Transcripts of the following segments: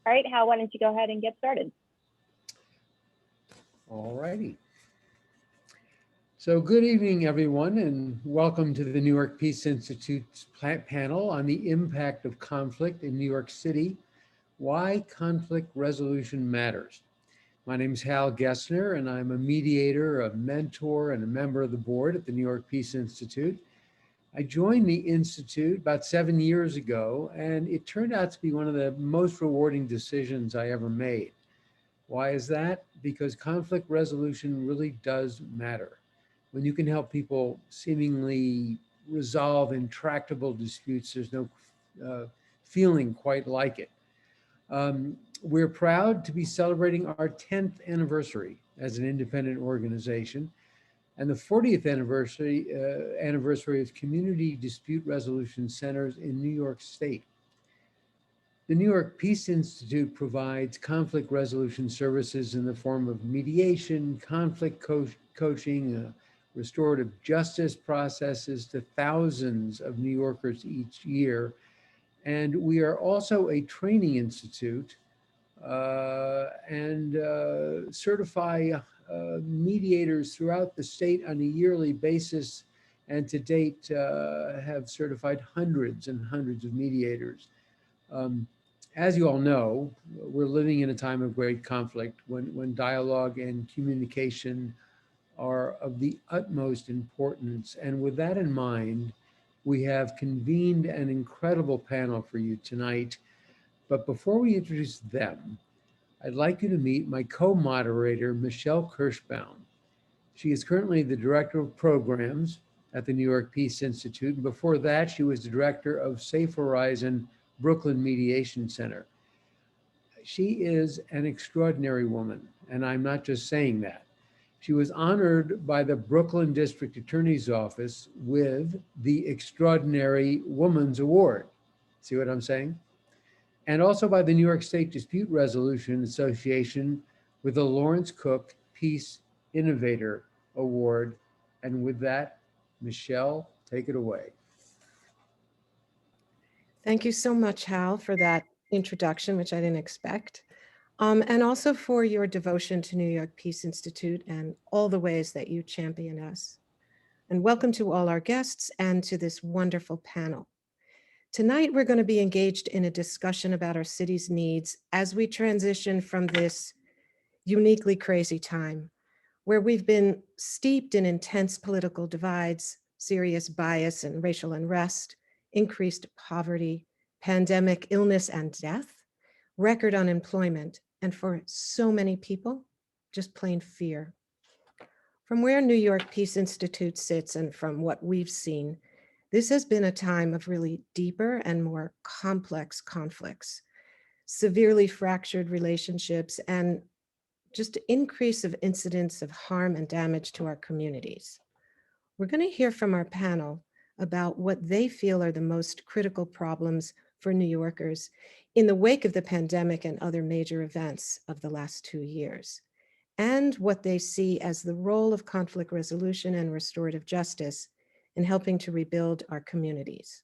All right, Hal, why don't you go ahead and get started? All righty. So good evening, everyone, and welcome to the New York Peace Institute's panel on the impact of conflict in New York City, why conflict resolution matters. My name is Hal Gessner, and I'm a mediator, a mentor, and a member of the board at the New York Peace Institute. I joined the Institute about 7 years ago, and it turned out to be one of the most rewarding decisions I ever made. Why is that? Because conflict resolution really does matter. When you can help people seemingly resolve intractable disputes, there's no feeling quite like it. We're proud to be celebrating our 10th anniversary as an independent organization and the 40th anniversary of community dispute resolution centers in New York State. The New York Peace Institute provides conflict resolution services in the form of mediation, conflict coaching, restorative justice processes to thousands of New Yorkers each year. And we are also a training institute and certify mediators throughout the state on a yearly basis, and to date have certified hundreds and hundreds of mediators. As you all know, we're living in a time of great conflict when dialogue and communication are of the utmost importance. And with that in mind, we have convened an incredible panel for you tonight. But before we introduce them, I'd like you to meet my co-moderator, Michele Kirschbaum. She is currently the Director of Programs at the New York Peace Institute. And before that, she was the Director of Safe Horizon Brooklyn Mediation Center. She is an extraordinary woman, and I'm not just saying that. She was honored by the Brooklyn District Attorney's Office with the Extraordinary Woman's Award. See what I'm saying? And also by the New York State Dispute Resolution Association with the Lawrence Cook Peace Innovator Award. And with that, Michele, take it away. Thank you so much, Hal, for that introduction, which I didn't expect. And also for your devotion to New York Peace Institute and all the ways that you champion us. And welcome to all our guests and to this wonderful panel. Tonight, we're going to be engaged in a discussion about our city's needs as we transition from this uniquely crazy time, where we've been steeped in intense political divides, serious bias and racial unrest, increased poverty, pandemic illness and death, record unemployment, and for so many people, just plain fear. From where New York Peace Institute sits and from what we've seen, this has been a time of really deeper and more complex conflicts, severely fractured relationships, and just increase of incidents of harm and damage to our communities. We're going to hear from our panel about what they feel are the most critical problems for New Yorkers in the wake of the pandemic and other major events of the last 2 years, and what they see as the role of conflict resolution and restorative justice in helping to rebuild our communities.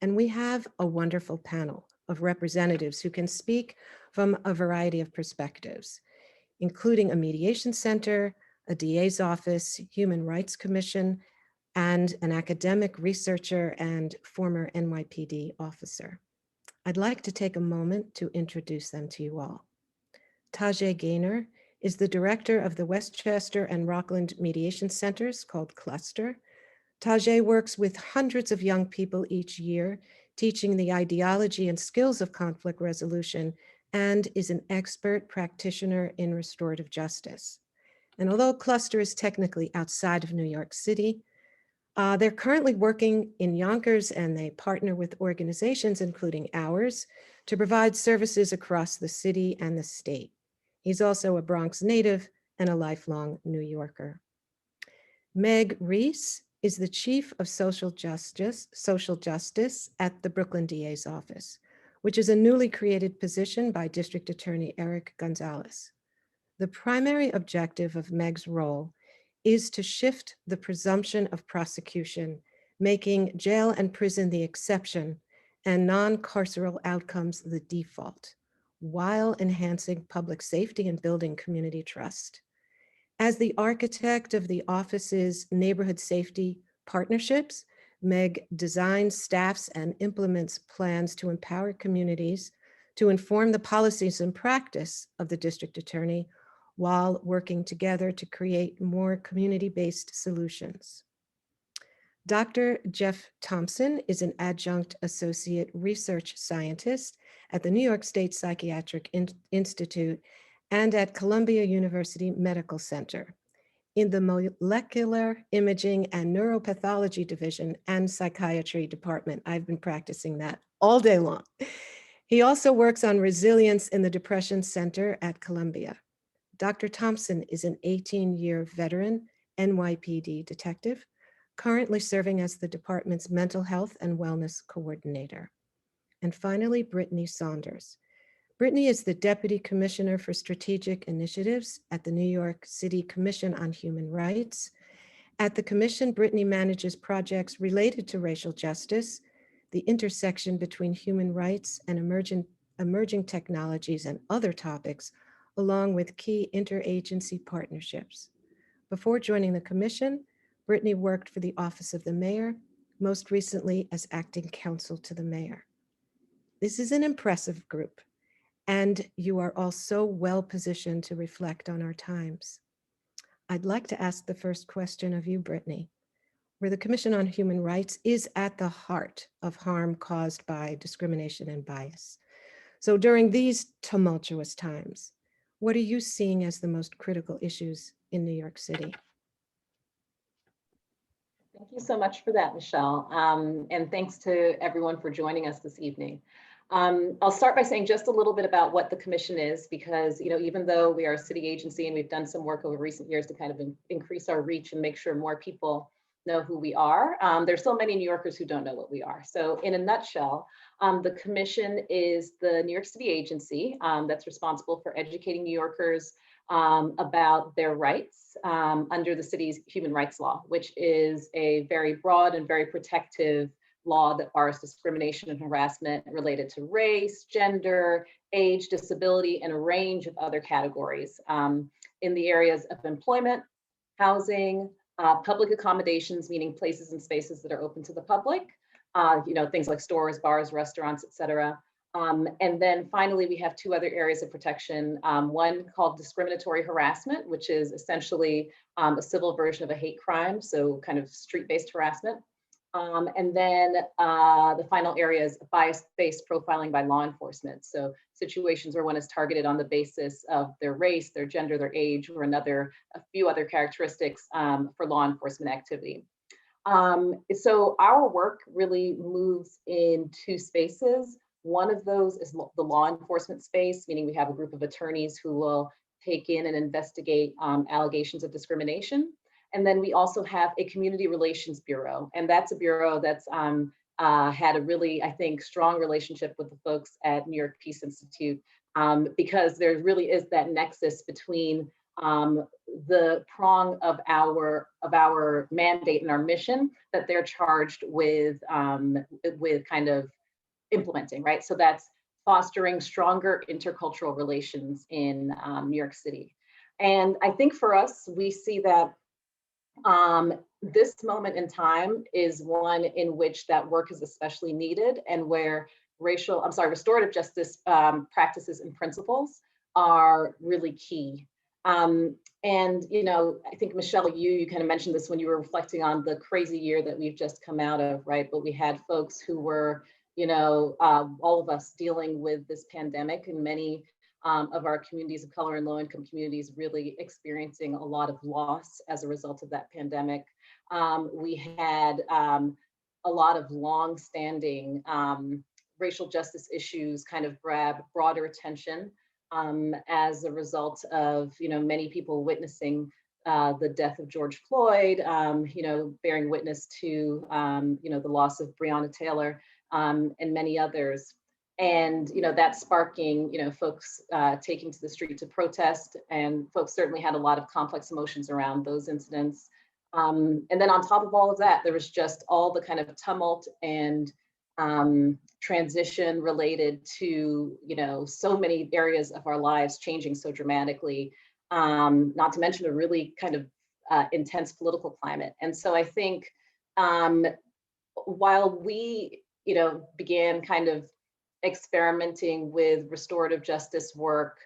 And we have a wonderful panel of representatives who can speak from a variety of perspectives, including a mediation center, a DA's office, Human Rights Commission, and an academic researcher and former NYPD officer. I'd like to take a moment to introduce them to you all. Tajae Gaynor is the director of the Westchester and Rockland mediation centers called Cluster. Tajae works with hundreds of young people each year, teaching the ideology and skills of conflict resolution, and is an expert practitioner in restorative justice. And although Cluster is technically outside of New York City, they're currently working in Yonkers, and they partner with organizations, including ours, to provide services across the city and the state. He's also a Bronx native and a lifelong New Yorker. Meg Reiss is the Chief of Social Justice at the Brooklyn DA's office, which is a newly created position by District Attorney Eric Gonzalez. The primary objective of Meg's role is to shift the presumption of prosecution, making jail and prison the exception and non-carceral outcomes the default, while enhancing public safety and building community trust. As the architect of the office's neighborhood safety partnerships, Meg designs, staffs, and implements plans to empower communities to inform the policies and practice of the district attorney while working together to create more community-based solutions. Dr. Jeff Thompson is an adjunct associate research scientist at the New York State Psychiatric Institute and at Columbia University Medical Center in the Molecular Imaging and Neuropathology Division and Psychiatry Department. I've been practicing that all day long. He also works on resilience in the Depression Center at Columbia. Dr. Thompson is an 18-year veteran NYPD detective, currently serving as the department's mental health and wellness coordinator. And finally, Brittany Saunders. Brittany is the Deputy Commissioner for Strategic Initiatives at the New York City Commission on Human Rights. At the Commission, Brittany manages projects related to racial justice, the intersection between human rights and emerging technologies and other topics, along with key interagency partnerships. Before joining the Commission, Brittany worked for the Office of the Mayor, most recently as acting counsel to the mayor. This is an impressive group, and you are all so well positioned to reflect on our times. I'd like to ask the first question of you, Brittany, where the Commission on Human Rights is at the heart of harm caused by discrimination and bias. So during these tumultuous times, what are you seeing as the most critical issues in New York City? Thank you so much for that, Michele. And thanks to everyone for joining us this evening. I'll start by saying just a little bit about what the Commission is, because even though we are a city agency and we've done some work over recent years to kind of increase our reach and make sure more people know who we are, there's so many New Yorkers who don't know what we are. So in a nutshell, the Commission is the New York City agency that's responsible for educating New Yorkers about their rights under the city's human rights law, which is a very broad and very protective law that bars discrimination and harassment related to race, gender, age, disability, and a range of other categories in the areas of employment, housing, public accommodations, meaning places and spaces that are open to the public, things like stores, bars, restaurants, et cetera. And then finally, we have two other areas of protection, one called discriminatory harassment, which is essentially a civil version of a hate crime, so kind of street-based harassment. And then the final area is bias-based profiling by law enforcement. So situations where one is targeted on the basis of their race, their gender, their age, or a few other characteristics for law enforcement activity. So our work really moves in two spaces. One of those is the law enforcement space, meaning we have a group of attorneys who will take in and investigate allegations of discrimination. And then we also have a community relations bureau, and that's a bureau that's had a really, I think, strong relationship with the folks at New York Peace Institute, because there really is that nexus between the prong of our mandate and our mission that they're charged with kind of implementing, right? So that's fostering stronger intercultural relations in New York City. And I think for us, we see that this moment in time is one in which that work is especially needed, and where restorative justice practices and principles are really key. And I think Michele, you kind of mentioned this when you were reflecting on the crazy year that we've just come out of, right? But we had folks who were, all of us dealing with this pandemic, and many of our communities of color and low-income communities really experiencing a lot of loss as a result of that pandemic. We had a lot of long-standing racial justice issues kind of grab broader attention as a result of many people witnessing the death of George Floyd, bearing witness to the loss of Breonna Taylor and many others. And that sparking folks taking to the street to protest, and folks certainly had a lot of complex emotions around those incidents. And then on top of all of that, there was just all the kind of tumult and transition related to, so many areas of our lives changing so dramatically, not to mention a really kind of intense political climate. And so I think while we, began kind of experimenting with restorative justice work,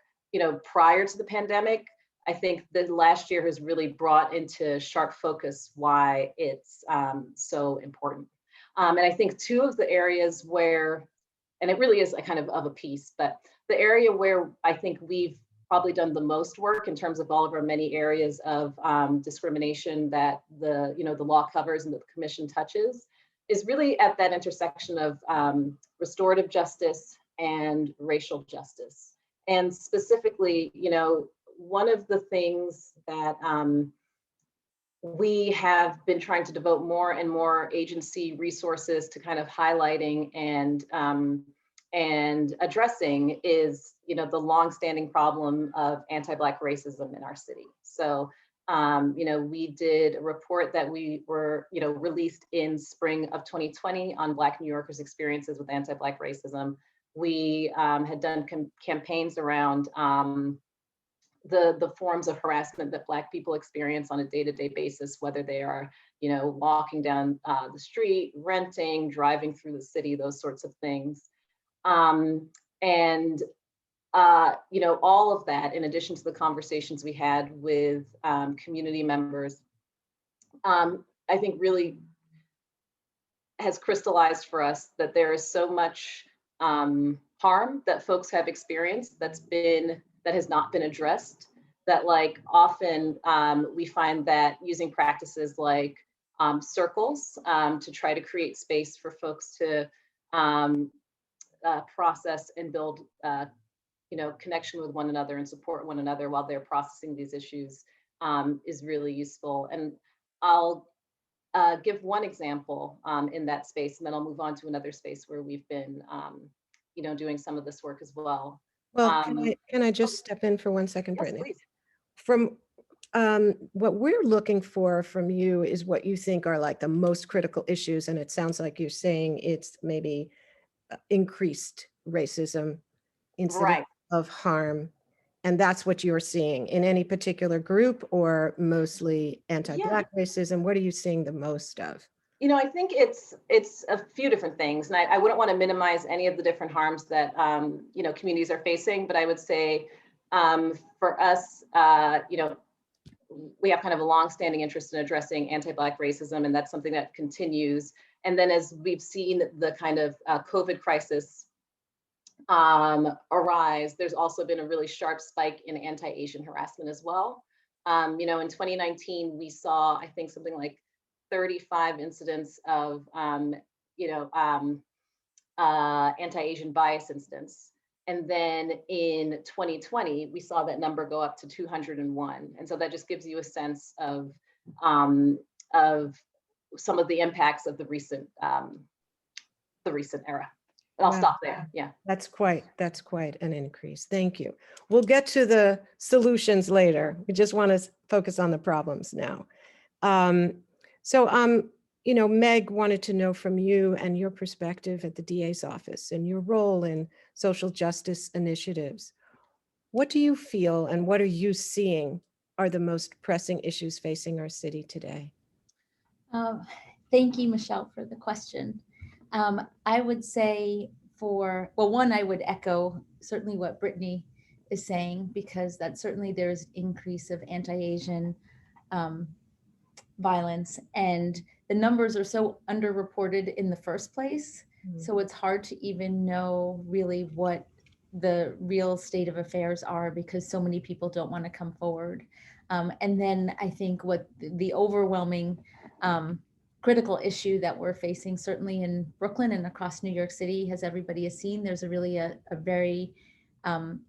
prior to the pandemic, I think the last year has really brought into sharp focus why it's so important. And I think two of the areas where, and it really is a kind of a piece, but the area where I think we've probably done the most work in terms of all of our many areas of discrimination that the law covers and that the commission touches is really at that intersection of restorative justice and racial justice. And specifically, one of the things that we have been trying to devote more and more agency resources to kind of highlighting and addressing is, the longstanding problem of anti-Black racism in our city. So, we did a report that we were, released in spring of 2020 on Black New Yorkers' experiences with anti-Black racism. We had done campaigns around the forms of harassment that Black people experience on a day-to-day basis, whether they are, walking down the street, renting, driving through the city, those sorts of things. All of that, in addition to the conversations we had with community members, I think really has crystallized for us that there is so much harm that folks have experienced that has not been addressed, that like often we find that using practices like circles to try to create space for folks to process and build connection with one another and support one another while they're processing these issues is really useful. And I'll give one example in that space, and then I'll move on to another space where we've been doing some of this work as well. Well, can I just step in for 1 second, Yes, Brittany? please. From what we're looking for from you is what you think are like the most critical issues. And it sounds like you're saying it's maybe increased racism instead Right. of harm. And that's what you're seeing in any particular group, or mostly anti-Black racism. What are you seeing the most of? I think it's a few different things, and I wouldn't want to minimize any of the different harms that communities are facing, but I would say for us, we have kind of a longstanding interest in addressing anti-Black racism, and that's something that continues. And then as we've seen the kind of COVID crisis arise, there's also been a really sharp spike in anti-Asian harassment as well. In 2019, we saw, I think, something like 35 incidents of anti-Asian bias incidents. And then in 2020, we saw that number go up to 201. And so that just gives you a sense of some of the impacts of the recent era. And I'll stop there. Yeah. That's quite an increase. Thank you. We'll get to the solutions later. We just want to focus on the problems now. Meg wanted to know from you and your perspective at the DA's office and your role in social justice initiatives. What do you feel and what are you seeing are the most pressing issues facing our city today? Thank you, Michele, for the question. I would say one, I would echo certainly what Brittany is saying, because that certainly there's increase of anti-Asian violence, and the numbers are so underreported in the first place. Mm-hmm. So it's hard to even know really what the real state of affairs are, because so many people don't want to come forward. And then I think what the overwhelming critical issue that we're facing, certainly in Brooklyn and across New York City, as everybody has seen, there's a very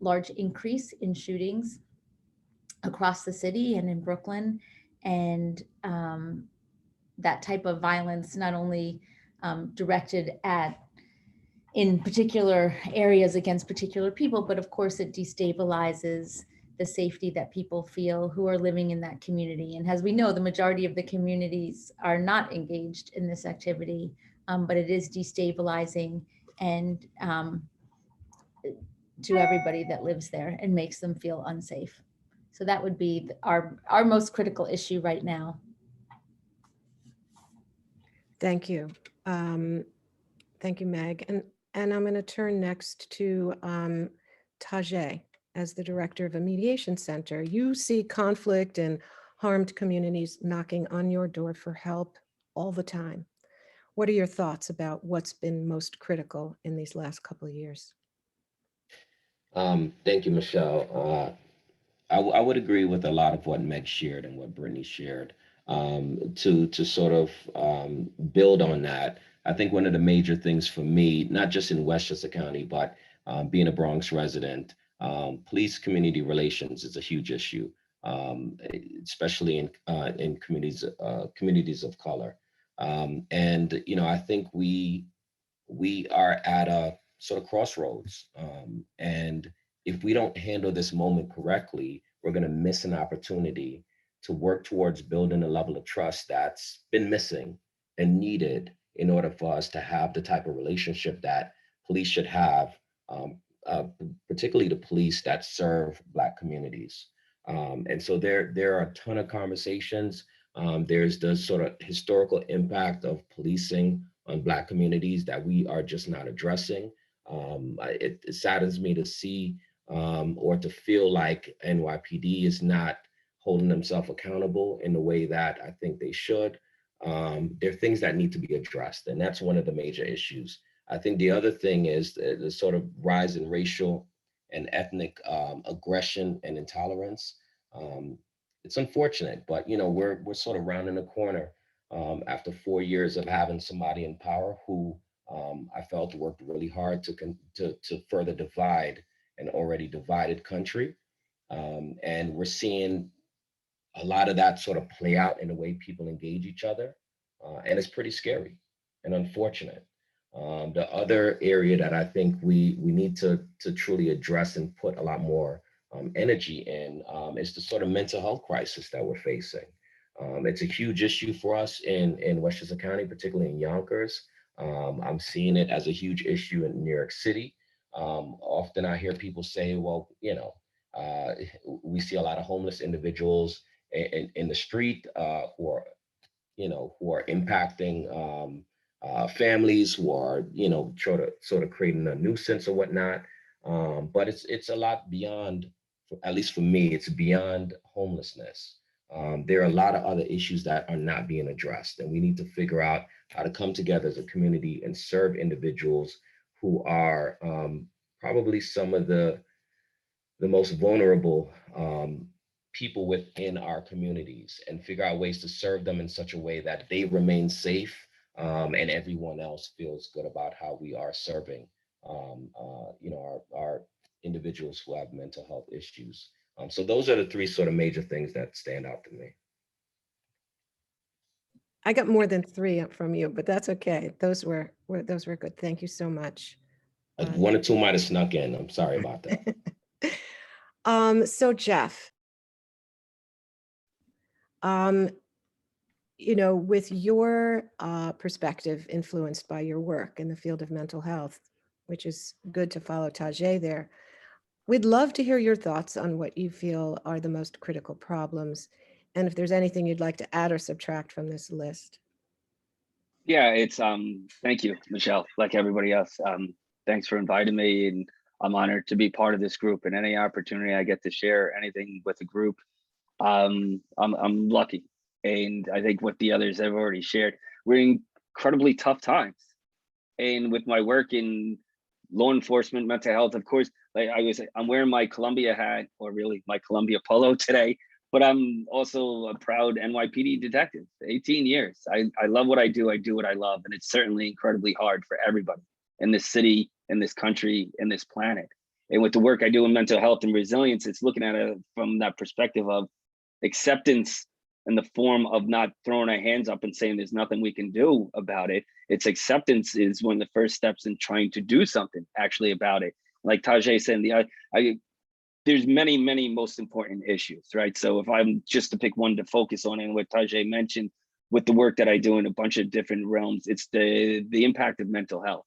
large increase in shootings across the city and in Brooklyn. And that type of violence, not only directed in particular areas against particular people, but of course it destabilizes the safety that people feel who are living in that community. And as we know, the majority of the communities are not engaged in this activity, but it is destabilizing and to everybody that lives there and makes them feel unsafe. So that would be our most critical issue right now. Thank you. Thank you, Meg. And I'm going to turn next to Tajae as the director of a mediation center. You see conflict and harmed communities knocking on your door for help all the time. What are your thoughts about what's been most critical in these last couple of years? Thank you, Michele. I would agree with a lot of what Meg shared and what Brittany shared. To sort of build on that, I think one of the major things for me, not just in Westchester County, but being a Bronx resident, police community relations is a huge issue, especially in communities of color. And I think we are at a sort of crossroads, and if we don't handle this moment correctly, we're going to miss an opportunity to work towards building a level of trust that's been missing and needed in order for us to have the type of relationship that police should have, particularly the police that serve Black communities. And so there are a ton of conversations. There's the sort of historical impact of policing on Black communities that we are just not addressing. It saddens me to see or to feel like NYPD is not holding themselves accountable in the way that I think they should. There are things that need to be addressed, and that's one of the major issues. I think the other thing is the sort of rise in racial and ethnic aggression and intolerance. It's unfortunate, but we're sort of rounding the corner after 4 years of having somebody in power who I felt worked really hard to further divide an already divided country. And we're seeing a lot of that sort of play out in the way people engage each other. And it's pretty scary and unfortunate. The other area that I think we need to truly address and put a lot more energy in is the sort of mental health crisis that we're facing. It's a huge issue for us in Westchester County, particularly in Yonkers. I'm seeing it as a huge issue in New York City. Often I hear people say, well, we see a lot of homeless individuals in the street who are impacting families, who are, sort of creating a nuisance or whatnot. But it's a lot beyond, at least for me, it's beyond homelessness. There are a lot of other issues that are not being addressed, and we need to figure out how to come together as a community and serve individuals who are probably some of the most vulnerable people within our communities, and figure out ways to serve them in such a way that they remain safe and everyone else feels good about how we are serving our individuals who have mental health issues. So those are the three sort of major things that stand out to me. I got more than 3 from you, but that's okay. Those were good. Thank you so much. 1 or 2 might have snuck in. I'm sorry about that. So Jeff, with your perspective influenced by your work in the field of mental health, which is good to follow Tajae there, we'd love to hear your thoughts on what you feel are the most critical problems, and if there's anything you'd like to add or subtract from this list. Yeah, it's thank you, Michele, like everybody else. Thanks for inviting me, and I'm honored to be part of this group, and any opportunity I get to share anything with the group, I'm lucky. And I think what the others have already shared, we're in incredibly tough times. And with my work in law enforcement, mental health, of course, like I'm wearing my Columbia hat, or really my Columbia polo today, but I'm also a proud NYPD detective, 18 years. I love what I do what I love, and it's certainly incredibly hard for everybody in this city, in this country, in this planet. And with the work I do in mental health and resilience, it's looking at it from that perspective of acceptance in the form of not throwing our hands up and saying there's nothing we can do about it. It's acceptance is one of the first steps in trying to do something actually about it. Like Tajae said, there's many most important issues, right? So if I'm just to pick one to focus on, and what Tajae mentioned with the work that I do in a bunch of different realms, it's the impact of mental health.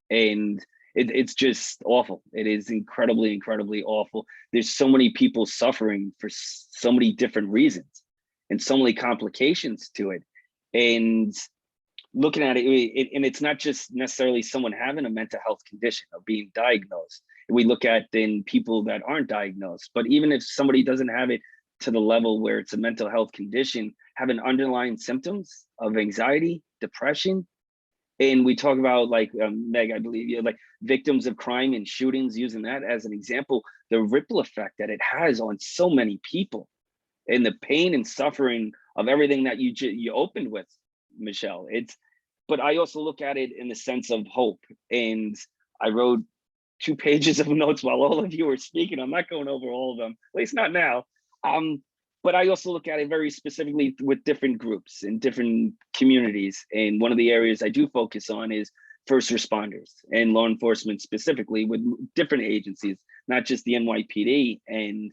And it's just awful. It is incredibly, incredibly awful. There's so many people suffering for so many different reasons and so many complications to it. And looking at it, and it's not just necessarily someone having a mental health condition or being diagnosed. We look at then people that aren't diagnosed, but even if somebody doesn't have it to the level where it's a mental health condition, having underlying symptoms of anxiety, depression. And we talk about like Meg, I believe, you know, like victims of crime and shootings, using that as an example, the ripple effect that it has on so many people and the pain and suffering of everything that you opened with, Michele. But I also look at it in the sense of hope. And I wrote 2 pages of notes while all of you were speaking. I'm not going over all of them, at least not now. But I also look at it very specifically with different groups and different communities. And one of the areas I do focus on is first responders and law enforcement, specifically with different agencies, not just the NYPD. And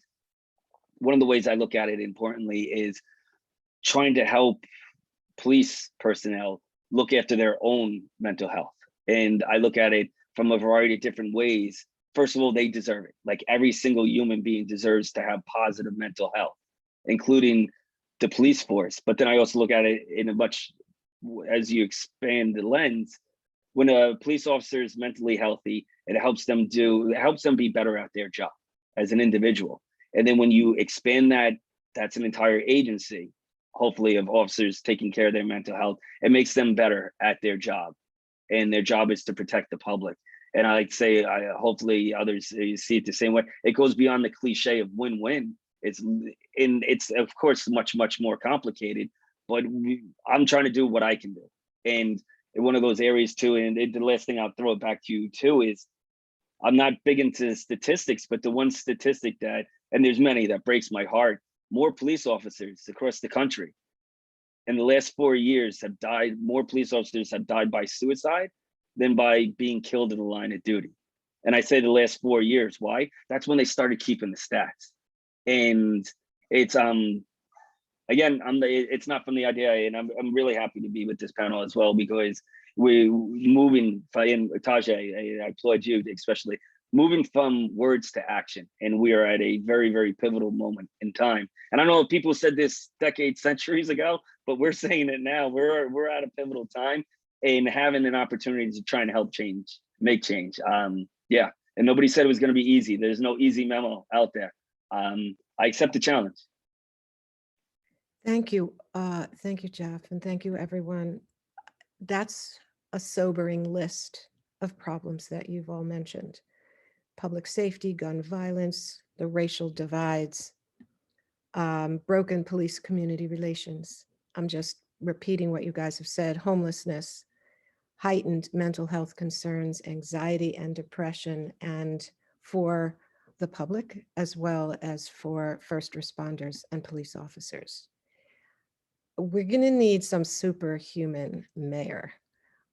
one of the ways I look at it importantly is trying to help police personnel look after their own mental health. And I look at it from a variety of different ways. First of all, they deserve it. Like every single human being deserves to have positive mental health, including the police force. But then I also look at it in a much, as you expand the lens, when a police officer is mentally healthy, it helps them be better at their job as an individual. And then when you expand that, that's an entire agency, hopefully, of officers taking care of their mental health. It makes them better at their job. And their job is to protect the public. And I like to say, hopefully others see it the same way. It goes beyond the cliche of win-win. It's of course much, much more complicated, but I'm trying to do what I can do. And one of those areas too, and the last thing I'll throw it back to you too, is I'm not big into statistics, but the one statistic that, and there's many, that breaks my heart, more police officers across the country in the last 4 years have died, more police officers have died by suicide than by being killed in the line of duty. And I say the last 4 years, why? That's when they started keeping the stats. And it's, again, it's not from the idea, and I'm really happy to be with this panel as well, because we're moving, and Tajae, I applaud you especially, moving from words to action. And we are at a very, very pivotal moment in time. And I know people said this decades, centuries ago, but we're saying it now. We're at a pivotal time and having an opportunity to try and help change, make change. Yeah, and nobody said it was going to be easy. There's no easy memo out there. I accept the challenge. Thank you. Thank you, Jeff, and thank you, everyone. That's a sobering list of problems that you've all mentioned. Public safety, gun violence, the racial divides, broken police community relations. I'm just repeating what you guys have said: homelessness, heightened mental health concerns, anxiety and depression, and for the public as well as for first responders and police officers. We're going to need some superhuman mayor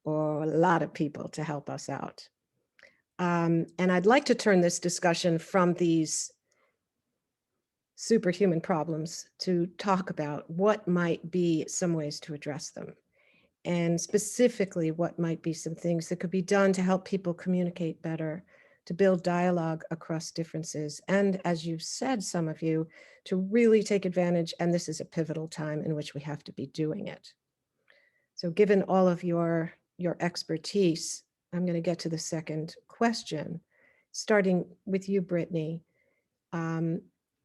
or a lot of people to help us out. And I'd like to turn this discussion from these superhuman problems to talk about what might be some ways to address them, and specifically what might be some things that could be done to help people communicate better, to build dialogue across differences, and as you've said, some of you, to really take advantage, and this is a pivotal time in which we have to be doing it. So given all of your expertise, I'm going to get to the second question, starting with you, Brittany.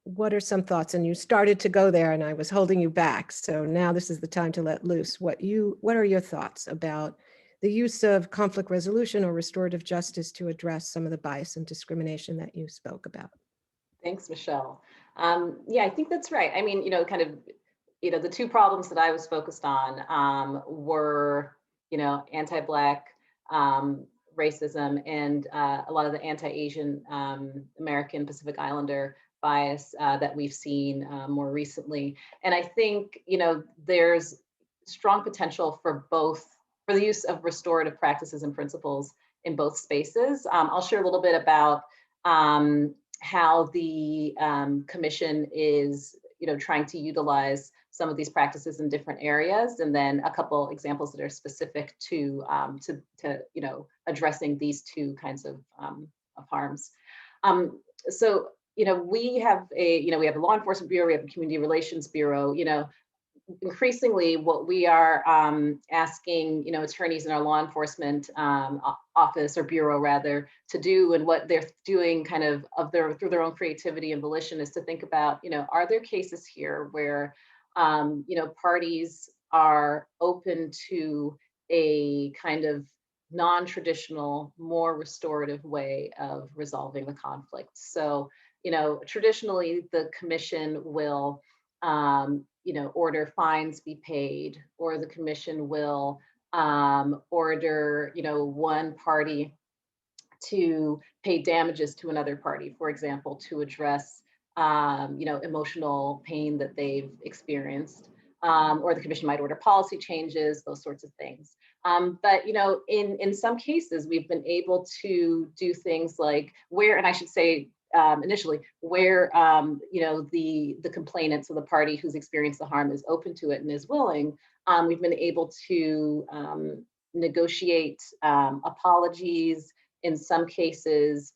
What are some thoughts? And you started to go there and I was holding you back. So now this is the time to let loose. What are your thoughts about the use of conflict resolution or restorative justice to address some of the bias and discrimination that you spoke about? Thanks, Michele. Yeah, I think that's right. I mean, the two problems that I was focused on were, anti-Black racism and a lot of the anti-Asian American Pacific Islander bias that we've seen more recently. And I think, there's strong potential for the use of restorative practices and principles in both spaces. I'll share a little bit about how the commission is trying to utilize some of these practices in different areas, and then a couple examples that are specific to addressing these two kinds of harms. So we have a law enforcement bureau, we have a community relations bureau. Increasingly what we are asking attorneys in our law enforcement office or bureau rather to do, and what they're doing through their own creativity and volition, is to think about are there cases here where parties are open to a kind of non-traditional, more restorative way of resolving the conflict. So traditionally the commission will order fines be paid, or the commission will order, one party to pay damages to another party, for example, to address, emotional pain that they've experienced, or the commission might order policy changes, those sorts of things. But in some cases, we've been able to do things like where, and I should say, initially, where the complainant, so the party who's experienced the harm, is open to it and is willing, we've been able to negotiate apologies. In some cases,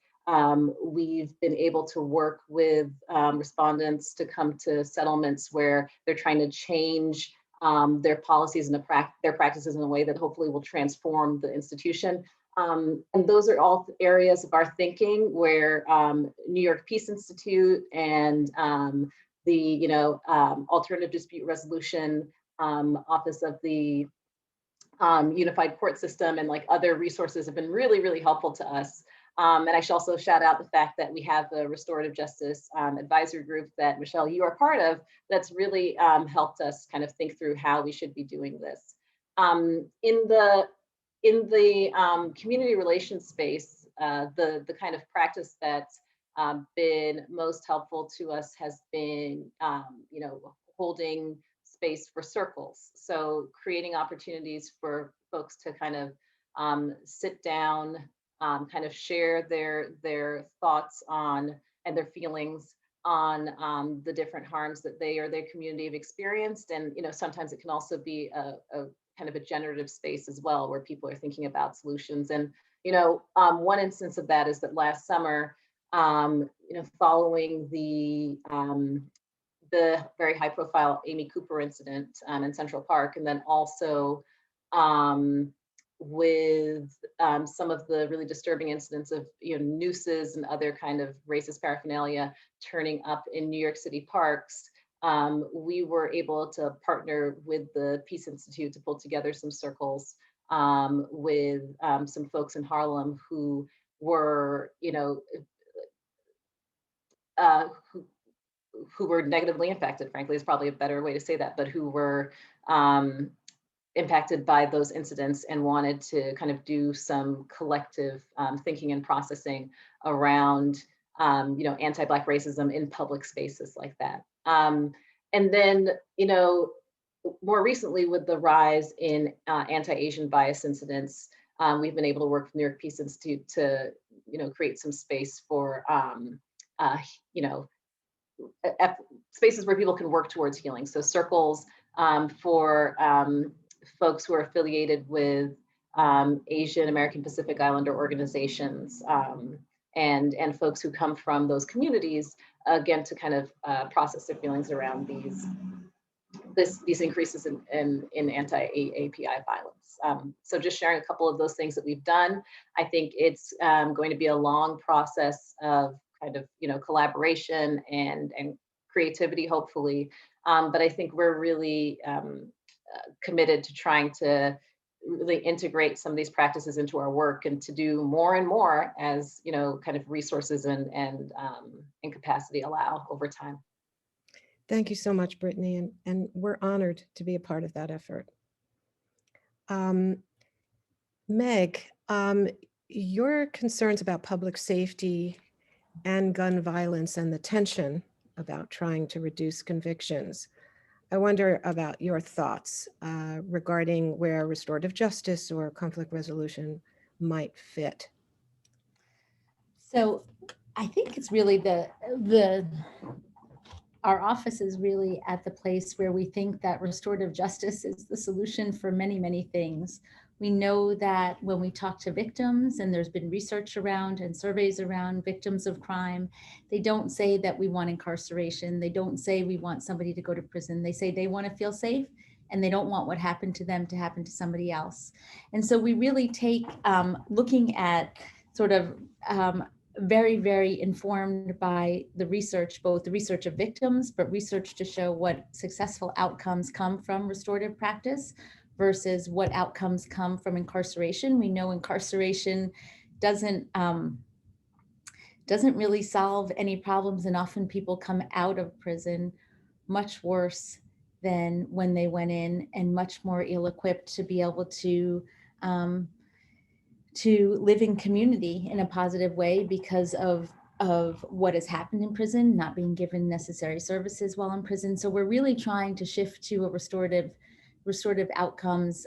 we've been able to work with respondents to come to settlements where they're trying to change their policies and their practices in a way that hopefully will transform the institution. And those are all areas of our thinking where New York Peace Institute and the Alternative Dispute Resolution Office of the Unified Court System and other resources have been really, really helpful to us. And I should also shout out the fact that we have the Restorative Justice Advisory Group that, Michele, you are part of, that's really helped us kind of think through how we should be doing this. In the community relations space, the kind of practice that's been most helpful to us has been, holding space for circles. So creating opportunities for folks to kind of sit down, kind of share their thoughts on and their feelings on the different harms that they or their community have experienced. And sometimes it can also be a kind of a generative space as well, where people are thinking about solutions. And one instance of that is that last summer, following the very high-profile Amy Cooper incident in Central Park, and then also with some of the really disturbing incidents of nooses and other kind of racist paraphernalia turning up in New York City parks, we were able to partner with the Peace Institute to pull together some circles with some folks in Harlem who were, who were negatively impacted, frankly, is probably a better way to say that, but who were impacted by those incidents and wanted to kind of do some collective thinking and processing around, anti-Black racism in public spaces like that. And then, more recently with the rise in anti-Asian bias incidents, we've been able to work with New York Peace Institute to, create some space for, spaces where people can work towards healing. So circles for folks who are affiliated with Asian American Pacific Islander organizations and folks who come from those communities, again, to kind of process their feelings around these increases in anti-API violence. So just sharing a couple of those things that we've done. I think it's going to be a long process of kind of, collaboration and creativity, hopefully. But I think we're really committed to trying to really integrate some of these practices into our work and to do more and more as, kind of resources and capacity allow over time. Thank you so much, Brittany, and we're honored to be a part of that effort. Meg, your concerns about public safety and gun violence and the tension about trying to reduce convictions. I wonder about your thoughts regarding where restorative justice or conflict resolution might fit. So I think it's really the our office is really at the place where we think that restorative justice is the solution for many, many things. We know that when we talk to victims, and there's been research around and surveys around victims of crime, they don't say that we want incarceration. They don't say we want somebody to go to prison. They say they want to feel safe, and they don't want what happened to them to happen to somebody else. And so we really take looking at sort of very, very informed by the research, both the research of victims, but research to show what successful outcomes come from restorative practice versus what outcomes come from incarceration. We know incarceration doesn't really solve any problems, and often people come out of prison much worse than when they went in, and much more ill-equipped to be able to live in community in a positive way because of what has happened in prison, not being given necessary services while in prison. So we're really trying to shift to a restorative outcomes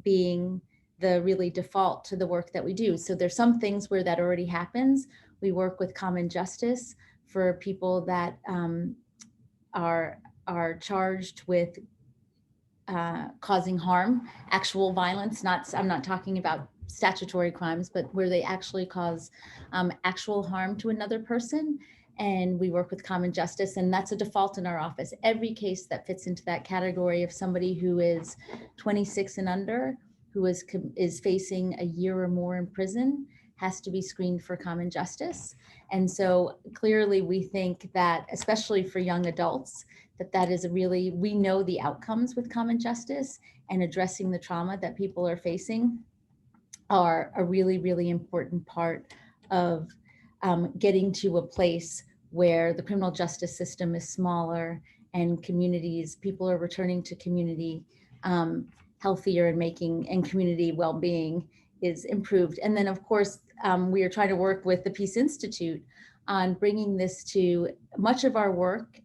being the really default to the work that we do. So there's some things where that already happens. We work with common justice for people that are charged with causing harm, actual violence. I'm not talking about statutory crimes, but where they actually cause actual harm to another person. And we work with common justice, and that's a default in our office. Every case that fits into that category of somebody who is 26 and under, who is facing a year or more in prison, has to be screened for common justice. And so clearly we think that, especially for young adults, that is we know the outcomes with common justice, and addressing the trauma that people are facing are a really, really important part of getting to a place where the criminal justice system is smaller and people are returning to community healthier and community well-being is improved. And then of course, we are trying to work with the Peace Institute on bringing this to much of our work.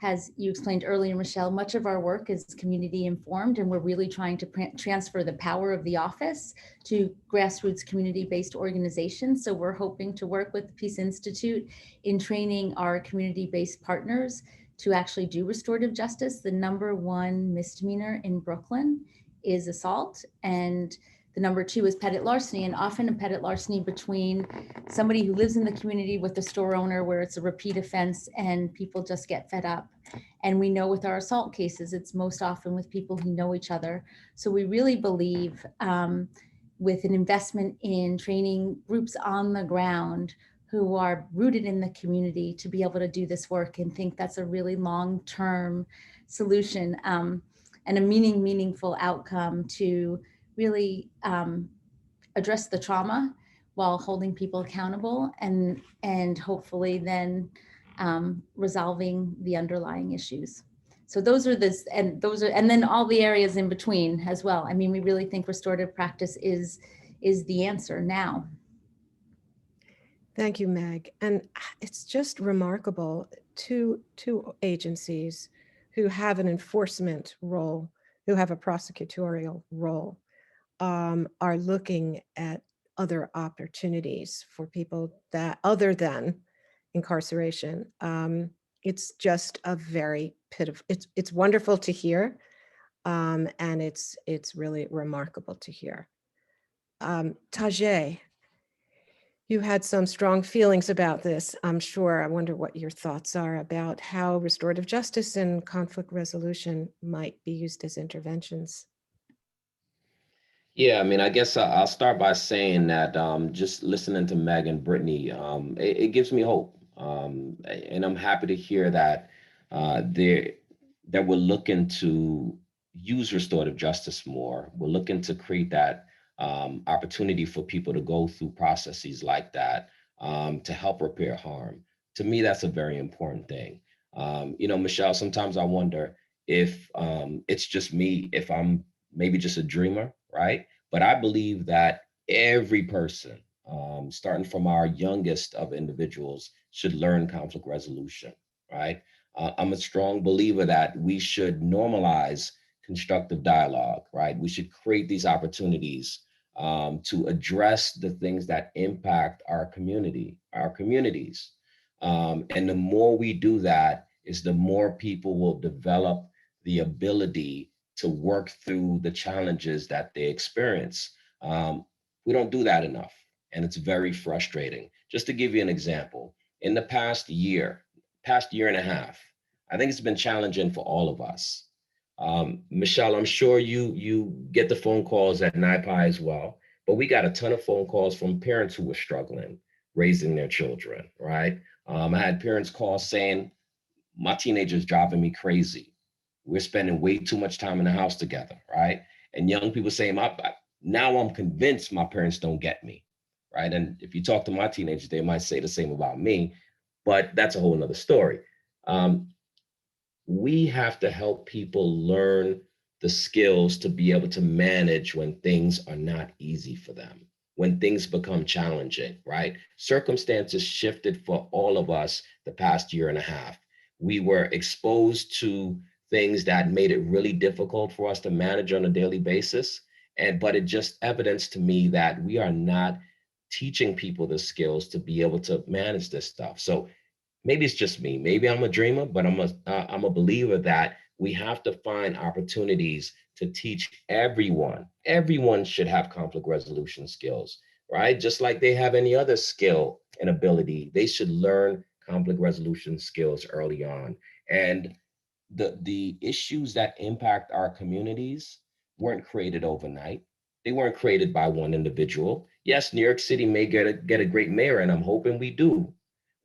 As you explained earlier, Michele, much of our work is community informed, and we're really trying to transfer the power of the office to grassroots community-based organizations. So we're hoping to work with the Peace Institute in training our community-based partners to actually do restorative justice. The #1 misdemeanor in Brooklyn is assault, and the #2 is petty larceny, and often a petty larceny between somebody who lives in the community with the store owner, where it's a repeat offense and people just get fed up. And we know with our assault cases, it's most often with people who know each other. So we really believe with an investment in training groups on the ground who are rooted in the community to be able to do this work, and think that's a really long-term solution and a meaningful outcome to really address the trauma while holding people accountable, and hopefully then resolving the underlying issues. So those are and then all the areas in between as well. I mean, we really think restorative practice is the answer now. Thank you, Meg. And it's just remarkable, two agencies who have an enforcement role, who have a prosecutorial role, are looking at other opportunities for people that other than incarceration. It's just a very pitiful, it's wonderful to hear. And it's really remarkable to hear. Tajae, you had some strong feelings about this, I'm sure. I wonder what your thoughts are about how restorative justice and conflict resolution might be used as interventions. Yeah, I mean, I guess I'll start by saying that just listening to Meg and Brittany, it gives me hope. And I'm happy to hear that that we're looking to use restorative justice more. We're looking to create that opportunity for people to go through processes like that to help repair harm. To me, that's a very important thing. Michele, sometimes I wonder if it's just me, if I'm maybe just a dreamer, right? But I believe that every person, starting from our youngest of individuals, should learn conflict resolution, right? I'm a strong believer that we should normalize constructive dialogue, right? We should create these opportunities to address the things that impact our communities. And the more we do that, is the more people will develop the ability to work through the challenges that they experience. We don't do that enough, and it's very frustrating. Just to give you an example, in the past year and a half, I think it's been challenging for all of us. Michele, I'm sure you get the phone calls at NYPI as well, but we got a ton of phone calls from parents who were struggling raising their children, right? I had parents call saying, my teenager's driving me crazy. We're spending way too much time in the house together, right? And young people saying, now I'm convinced my parents don't get me, right? And if you talk to my teenagers, they might say the same about me, but that's a whole nother story. We have to help people learn the skills to be able to manage when things are not easy for them, when things become challenging, right? Circumstances shifted for all of us the past year and a half. We were exposed to things that made it really difficult for us to manage on a daily basis. But it just evidenced to me that we are not teaching people the skills to be able to manage this stuff. So maybe it's just me. Maybe I'm a dreamer, but I'm a believer that we have to find opportunities to teach everyone. Everyone should have conflict resolution skills, right? Just like they have any other skill and ability, they should learn conflict resolution skills early on. And the issues that impact our communities weren't created overnight. They weren't created by one individual. Yes, New York City may get a great mayor, and I'm hoping we do.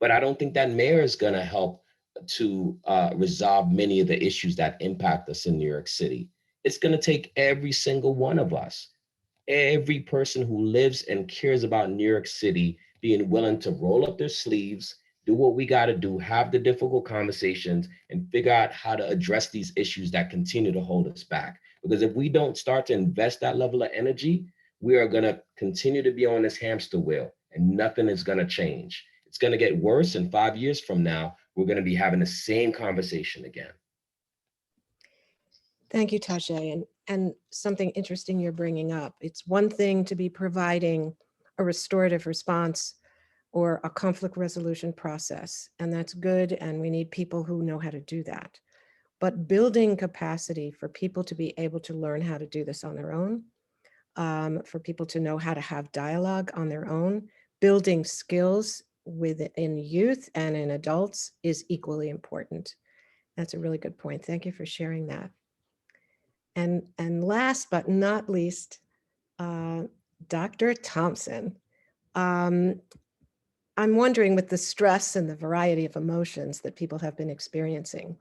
But I don't think that mayor is going to help to resolve many of the issues that impact us in New York City. It's going to take every single one of us, every person who lives and cares about New York City, being willing to roll up their sleeves, do what we got to do, have the difficult conversations, and figure out how to address these issues that continue to hold us back. Because if we don't start to invest that level of energy, we are going to continue to be on this hamster wheel, and nothing is going to change. It's going to get worse, and 5 years from now, we're going to be having the same conversation again. Thank you, Tajae. And something interesting you're bringing up. It's one thing to be providing a restorative response or a conflict resolution process, and that's good, and we need people who know how to do that. But building capacity for people to be able to learn how to do this on their own, for people to know how to have dialogue on their own, building skills within youth and in adults is equally important. That's a really good point. Thank you for sharing that. And last but not least, Dr. Thompson. I'm wondering, with the stress and the variety of emotions that people have been experiencing,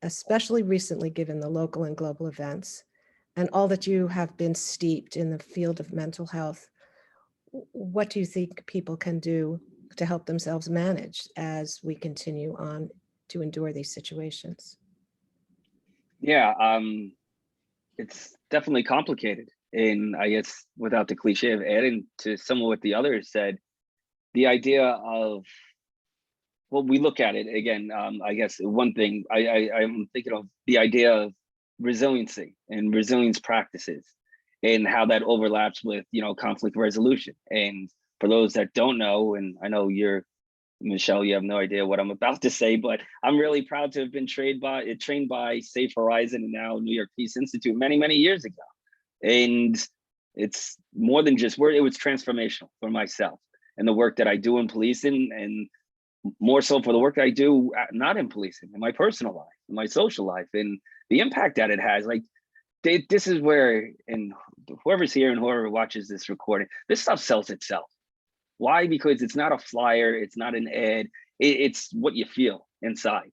especially recently given the local and global events, and all that you have been steeped in the field of mental health, what do you think people can do to help themselves manage as we continue on to endure these situations? Yeah, it's definitely complicated. And I guess without the cliche of adding to some of what the others said, the idea of, well, we look at it again, I guess one thing I'm thinking of the idea of resiliency and resilience practices and how that overlaps with, conflict resolution. And for those that don't know, and I know Michele, you have no idea what I'm about to say, but I'm really proud to have been trained by Safe Horizon and now New York Peace Institute many, many years ago. And it's more than just it was transformational for myself and the work that I do in policing, and more so for the work that I do not in policing, in my personal life, in my social life, and the impact that it has. Like, this is where, and whoever's here and whoever watches this recording, this stuff sells itself. Why? Because it's not a flyer, it's not an ad, it's what you feel inside.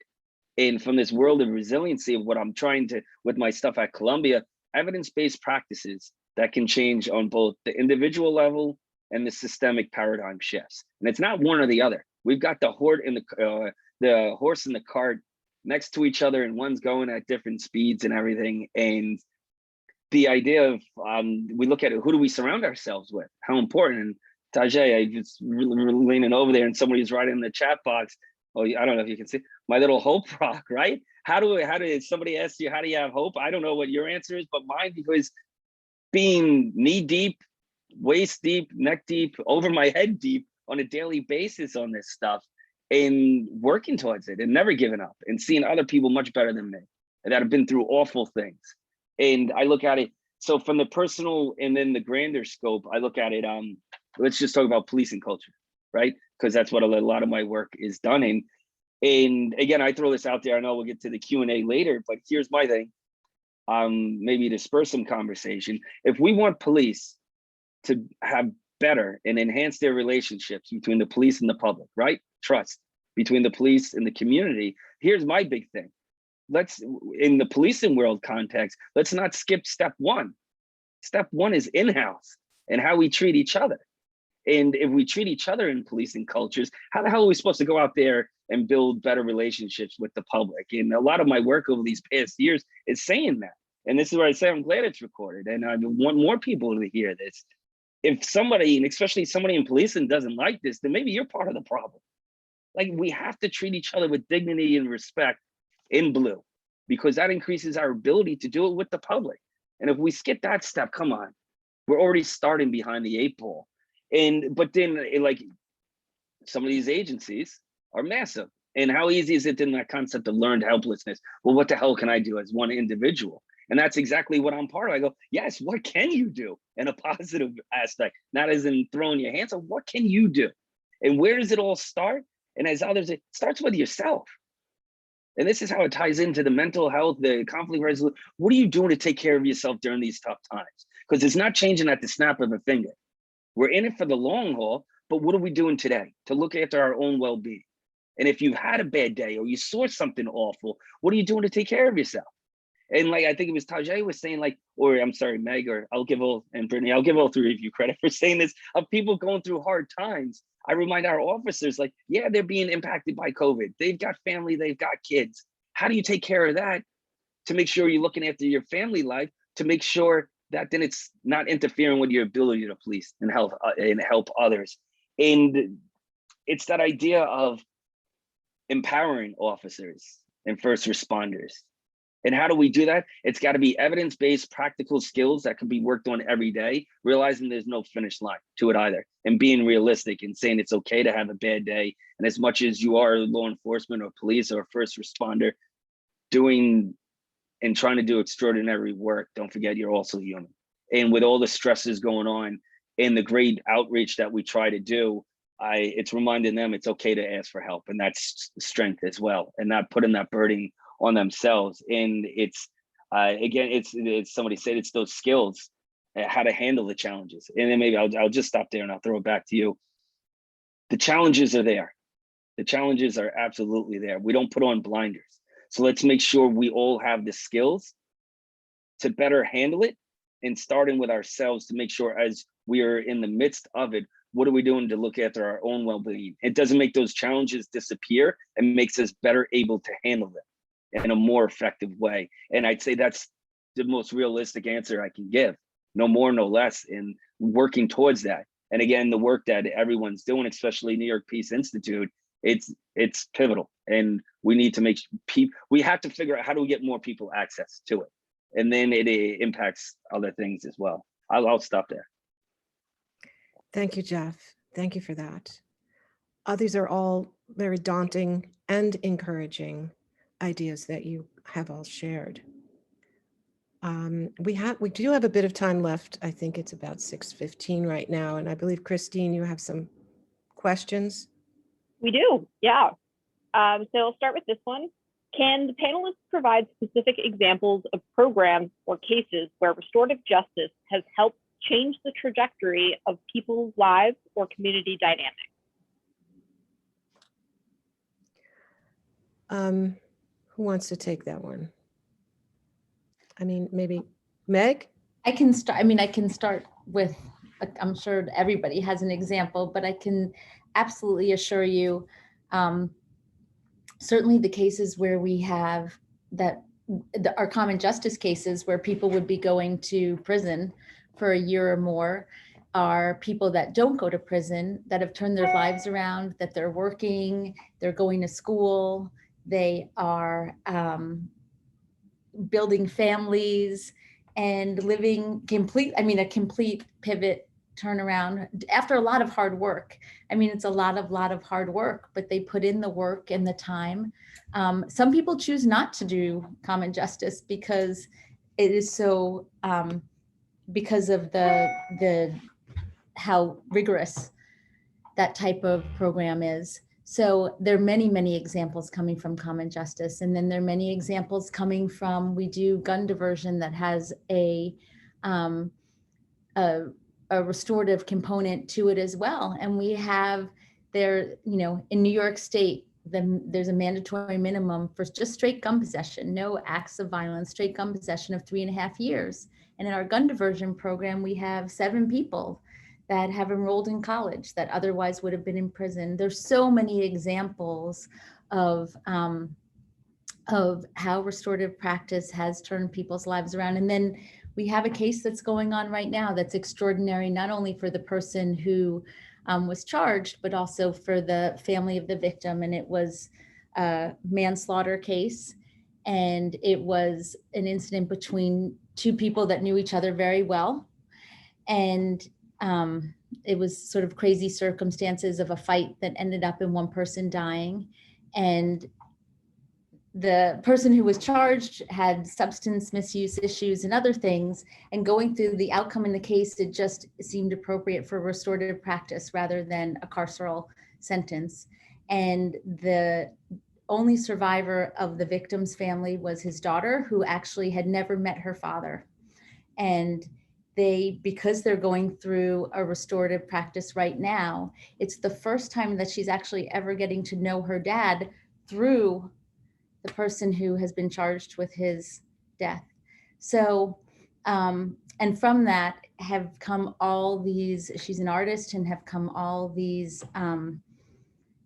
And from this world of resiliency, of what I'm trying to, with my stuff at Columbia, evidence-based practices that can change on both the individual level and the systemic paradigm shifts. And it's not one or the other. We've got the horse and the cart next to each other, and one's going at different speeds and everything. And the idea of, we look at it, who do we surround ourselves with? How important. And Tajae, I just really leaning over there, and somebody's writing in the chat box, oh, I don't know if you can see, my little hope rock, right? How did somebody ask you, how do you have hope? I don't know what your answer is, but mine, because being knee deep, waist deep, neck deep, over my head deep on a daily basis on this stuff, and working towards it and never giving up and seeing other people much better than me that have been through awful things. And I look at it, so from the personal and then the grander scope, I look at it, let's just talk about policing culture, right? Because that's what a lot of my work is done in. And again, I throw this out there, I know we'll get to the Q&A later, but here's my thing, maybe to spur some conversation. If we want police to have better and enhance their relationships between the police and the public, right? Trust between the police and the community. Here's my big thing. Let's, in the policing world context, let's not skip step one. Step one is in-house and how we treat each other. And if we treat each other in policing cultures, how the hell are we supposed to go out there and build better relationships with the public? And a lot of my work over these past years is saying that. And this is where I say I'm glad it's recorded. And I want more people to hear this. If somebody, and especially somebody in policing, doesn't like this, then maybe you're part of the problem. Like, we have to treat each other with dignity and respect in blue, because that increases our ability to do it with the public. And if we skip that step, come on, we're already starting behind the 8 ball. But then, like, some of these agencies are massive. And how easy is it in that concept of learned helplessness? Well, what the hell can I do as one individual? And that's exactly what I'm part of. I go, yes, what can you do in a positive aspect? Not as in throwing your hands up, what can you do? And where does it all start? And as others, it starts with yourself. And this is how it ties into the mental health, the conflict resolution. What are you doing to take care of yourself during these tough times? Because it's not changing at the snap of a finger. We're in it for the long haul, but what are we doing today to look after our own well-being? And if you've had a bad day or you saw something awful, what are you doing to take care of yourself? And like, I think it was Tajae was saying, like, or I'm sorry, Meg, or I'll give all, and Brittany, I'll give all three of you credit for saying this, of people going through hard times. I remind our officers, like, yeah, they're being impacted by COVID. They've got family, they've got kids. How do you take care of that to make sure you're looking after your family life, to make sure that then it's not interfering with your ability to police and help others? And it's that idea of empowering officers and first responders. And how do we do that? It's got to be evidence-based practical skills that can be worked on every day, realizing there's no finish line to it either, and being realistic and saying it's okay to have a bad day. And as much as you are law enforcement or police or first responder, doing and trying to do extraordinary work, don't forget you're also human. And with all the stresses going on and the great outreach that we try to do, it's reminding them it's okay to ask for help, and that's strength as well, and not putting that burden on themselves. And it's again, it's somebody said it's those skills, how to handle the challenges. And then maybe I'll just stop there and I'll throw it back to you. The challenges are there. The challenges are absolutely there. We don't put on blinders. So let's make sure we all have the skills to better handle it, and starting with ourselves to make sure as we are in the midst of it, what are we doing to look after our own well-being? It doesn't make those challenges disappear, and makes us better able to handle them in a more effective way. And I'd say that's the most realistic answer I can give. No more, no less, in working towards that. And again, the work that everyone's doing, especially New York Peace Institute, it's pivotal. And we need to make we have to figure out how do we get more people access to it. And then it impacts other things as well. I'll stop there. Thank you, Jeff. Thank you for that. These are all very daunting and encouraging ideas that you have all shared. We do have a bit of time left. I think it's about 6:15 right now. And I believe, Christine, you have some questions. We do, yeah. So I'll start with this one. Can the panelists provide specific examples of programs or cases where restorative justice has helped change the trajectory of people's lives or community dynamics? Who wants to take that one? I mean, maybe Meg? I can start. I mean, I can start with, I'm sure everybody has an example, but I can absolutely assure you, certainly the cases where we have that, our common justice cases where people would be going to prison for a year or more, are people that don't go to prison, that have turned their lives around, that they're working, they're going to school, they are building families and living a complete pivot turnaround after a lot of hard work. I mean, it's a lot of hard work, but they put in the work and the time. Some people choose not to do common justice because it is so, because of the how rigorous that type of program is. So there are many, many examples coming from common justice. And then there are many examples coming from, we do gun diversion that has a restorative component to it as well. And we have there, you know, in New York State, there's a mandatory minimum for just straight gun possession, no acts of violence, straight gun possession of 3.5 years. And in our gun diversion program, we have 7 people that have enrolled in college that otherwise would have been in prison. There's so many examples of how restorative practice has turned people's lives around. And then we have a case that's going on right now that's extraordinary, not only for the person who was charged, but also for the family of the victim. And it was a manslaughter case. And it was an incident between 2 people that knew each other very well. And it was sort of crazy circumstances of a fight that ended up in one person dying. And the person who was charged had substance misuse issues and other things. And going through the outcome in the case, it just seemed appropriate for restorative practice rather than a carceral sentence. And the only survivor of the victim's family was his daughter, who actually had never met her father. And because they're going through a restorative practice right now, it's the first time that she's actually ever getting to know her dad through the person who has been charged with his death. So, and from that have come all these, she's an artist, and have come all these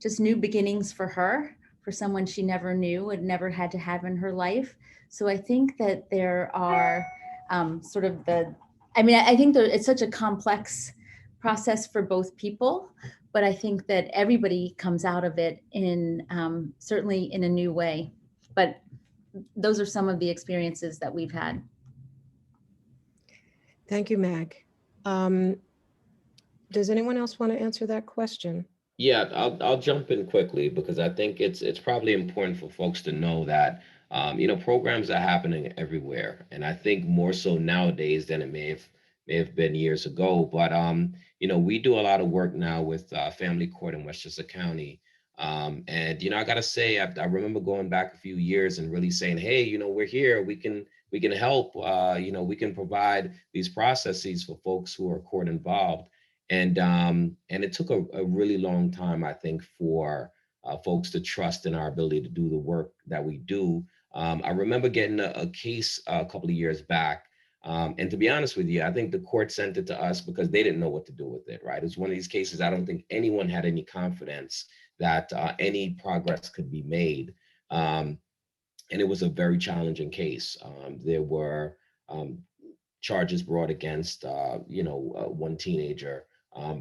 just new beginnings for her, for someone she never knew and never had to have in her life. So I think that there are sort of I think it's such a complex process for both people, but I think that everybody comes out of it in certainly in a new way. But those are some of the experiences that we've had. Thank you, Meg. Does anyone else want to answer that question? Yeah, I'll jump in quickly because I think it's probably important for folks to know that programs are happening everywhere, and I think more so nowadays than it may have been years ago. But we do a lot of work now with family court in Westchester County, and I gotta say I remember going back a few years and really saying, hey, we're here, we can help, we can provide these processes for folks who are court involved. And it took a really long time, I think, for folks to trust in our ability to do the work that we do. I remember getting a case a couple of years back. And to be honest with you, I think the court sent it to us because they didn't know what to do with it, right? It's one of these cases, I don't think anyone had any confidence that any progress could be made. And it was a very challenging case. There were charges brought against, one teenager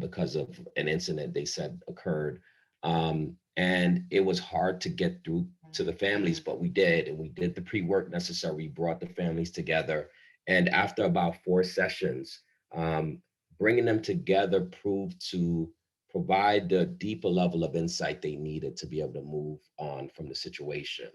because of an incident they said occurred. And it was hard to get through to the families, but we did, and we did the pre-work necessary. We brought the families together. And after about 4 sessions, bringing them together proved to provide the deeper level of insight they needed to be able to move on from the situation.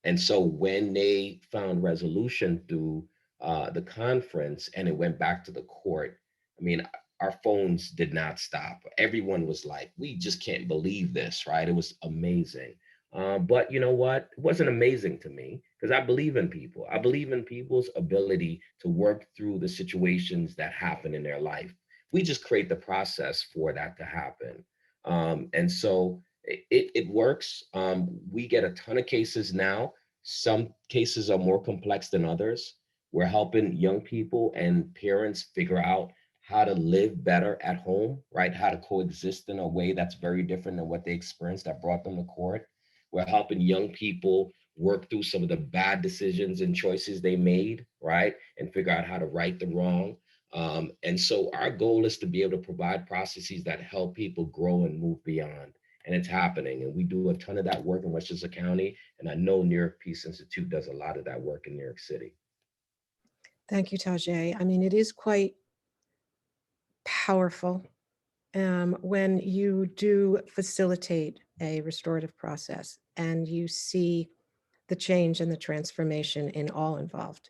And so when they found resolution through the conference and it went back to the court, I mean, our phones did not stop. Everyone was like, we just can't believe this, right? It was amazing. But you know what? It wasn't amazing to me because I believe in people. I believe in people's ability to work through the situations that happen in their life. We just create the process for that to happen. And so it works. We get a ton of cases now. Some cases are more complex than others. We're helping young people and parents figure out how to live better at home, right? How to coexist in a way that's very different than what they experienced that brought them to court. We're helping young people work through some of the bad decisions and choices they made, right? And figure out how to right the wrong. And so our goal is to be able to provide processes that help people grow and move beyond. And it's happening. And we do a ton of that work in Westchester County. And I know New York Peace Institute does a lot of that work in New York City. Thank you, Tajae. I mean, it is quite powerful when you do facilitate a restorative process and you see the change and the transformation in all involved.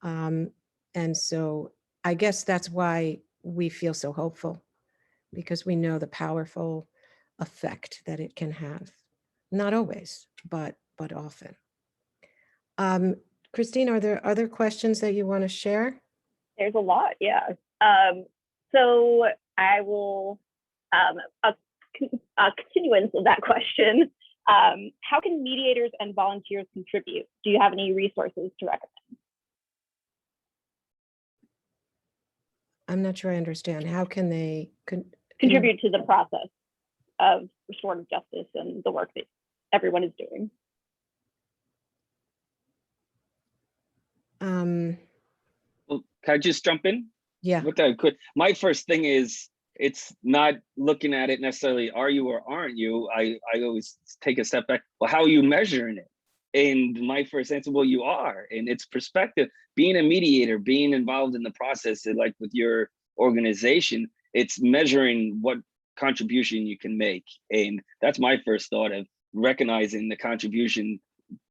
And so I guess that's why we feel so hopeful, because we know the powerful effect that it can have. Not always, but often. Christine, are there other questions that you want to share? There's a lot, yeah. So I will, a continuance of that question. How can mediators and volunteers contribute? Do you have any resources to recommend? I'm not sure I understand. How can they Contribute to the process of restorative justice and the work that everyone is doing? Well, can I just jump in? Yeah. With that quick, my first thing is, it's not looking at it necessarily, are you or aren't you? I always take a step back. Well, how are you measuring it? And my first answer, well, you are. And it's perspective. Being a mediator, being involved in the process, like with your organization, it's measuring what contribution you can make. And that's my first thought of recognizing the contribution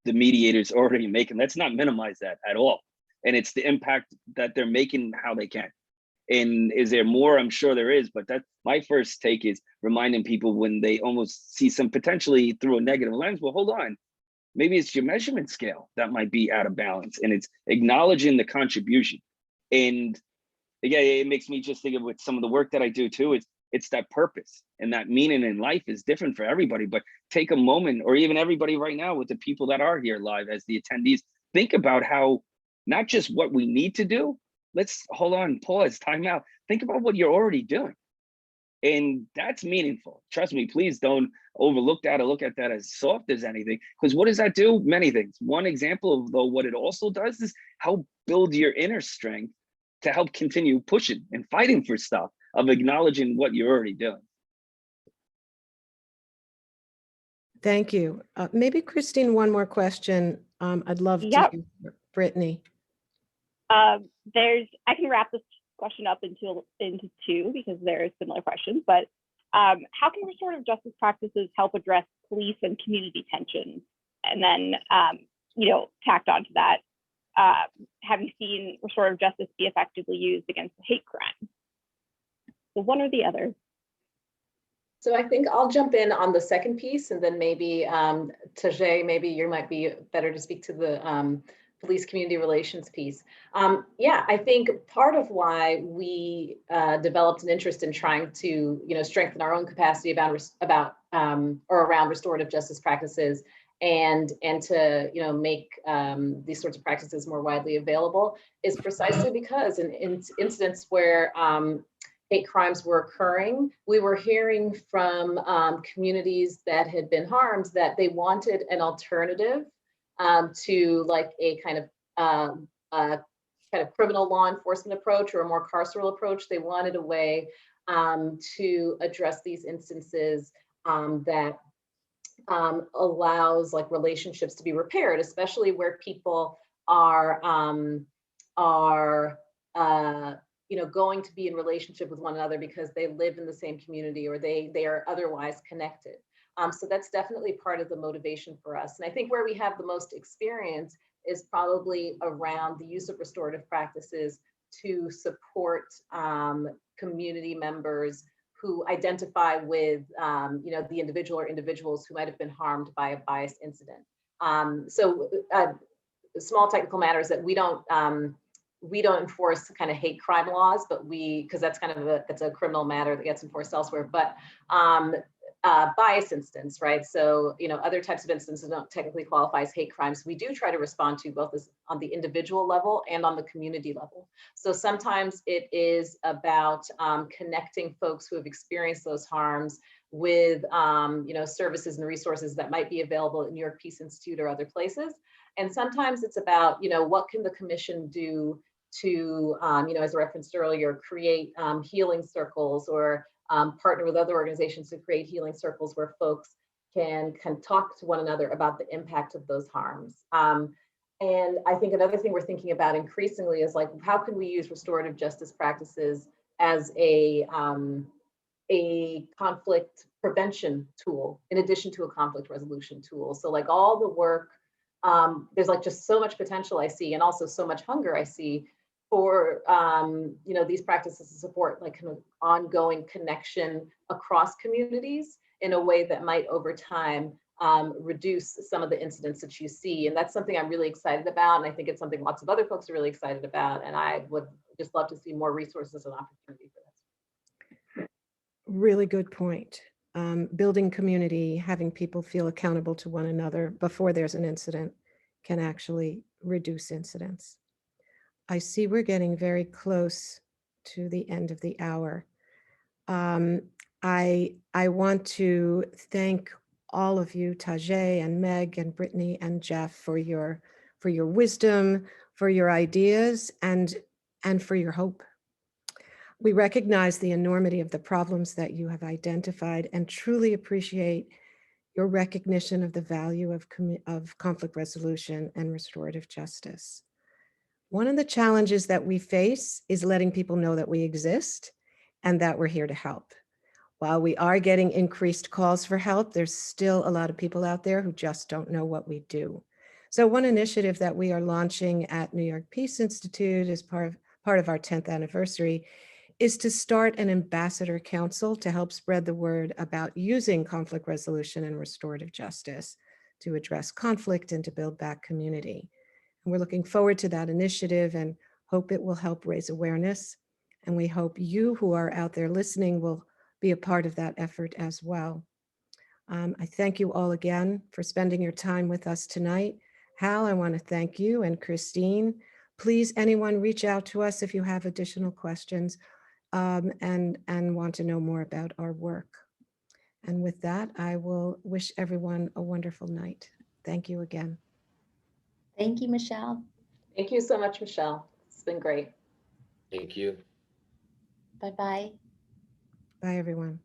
the mediators already making. Let's not minimize that at all. And it's the impact that they're making, how they can. And is there more? I'm sure there is, but that's my first take, is reminding people when they almost see some potentially through a negative lens, well, hold on, maybe it's your measurement scale that might be out of balance, and it's acknowledging the contribution. And again, it makes me just think of with some of the work that I do too, it's that purpose and that meaning in life is different for everybody, but take a moment, or even everybody right now with the people that are here live as the attendees, think about how, not just what we need to do, let's hold on, pause, time out. Think about what you're already doing. And that's meaningful. Trust me, please don't overlook that or look at that as soft as anything, because what does that do? Many things. One example of though what it also does is help build your inner strength to help continue pushing and fighting for stuff, of acknowledging what you're already doing. Thank you. Maybe Christine, one more question. I'd love to hear Brittany. I can wrap this question up into two, because they're similar questions, but how can restorative justice practices help address police and community tensions? And then, tacked onto that, have you seen restorative justice be effectively used against hate crime? So one or the other. So I think I'll jump in on the second piece, and then maybe Tajae, maybe you might be better to speak to the police community relations piece. Yeah, I think part of why we developed an interest in trying to, strengthen our own capacity about or around restorative justice practices, and to make these sorts of practices more widely available, is precisely because in incidents where hate crimes were occurring, we were hearing from communities that had been harmed that they wanted an alternative to like a kind of criminal law enforcement approach, or a more carceral approach. They wanted a way to address these instances that allows like relationships to be repaired, especially where people are going to be in relationship with one another because they live in the same community, or they are otherwise connected. So that's definitely part of the motivation for us. And I think where we have the most experience is probably around the use of restorative practices to support community members who identify with the individual or individuals who might have been harmed by a bias incident. So small technical matters that we don't enforce kind of hate crime laws, but because that's kind of that's a criminal matter that gets enforced elsewhere. But bias instance, right? So, other types of instances don't technically qualify as hate crimes. We do try to respond to both on the individual level and on the community level. So sometimes it is about connecting folks who have experienced those harms with, services and resources that might be available at New York Peace Institute or other places. And sometimes it's about, what can the commission do to, as I referenced earlier, create healing circles, or partner with other organizations to create healing circles where folks can talk to one another about the impact of those harms. And I think another thing we're thinking about increasingly is like, how can we use restorative justice practices as a conflict prevention tool in addition to a conflict resolution tool. So like all the work, there's like just so much potential I see, and also so much hunger I see for you know, these practices to support like kind of ongoing connection across communities in a way that might over time reduce some of the incidents that you see. And that's something I'm really excited about. And I think it's something lots of other folks are really excited about. And I would just love to see more resources and opportunity for this. Really good point. Building community, having people feel accountable to one another before there's an incident can actually reduce incidents. I see we're getting very close to the end of the hour. I want to thank all of you, Tajae and Meg and Brittany and Jeff, for your wisdom, for your ideas, and for your hope. We recognize the enormity of the problems that you have identified and truly appreciate your recognition of the value of conflict resolution and restorative justice. One of the challenges that we face is letting people know that we exist and that we're here to help. While we are getting increased calls for help, there's still a lot of people out there who just don't know what we do. So one initiative that we are launching at New York Peace Institute as part of our 10th anniversary is to start an ambassador council to help spread the word about using conflict resolution and restorative justice to address conflict and to build back community. And we're looking forward to that initiative and hope it will help raise awareness. And we hope you who are out there listening will be a part of that effort as well. I thank you all again for spending your time with us tonight. Hal, I want to thank you, and Christine. Please, anyone reach out to us if you have additional questions and want to know more about our work. And with that, I will wish everyone a wonderful night. Thank you again. Thank you, Michele. Thank you so much, Michele. It's been great. Thank you. Bye-bye. Bye, everyone.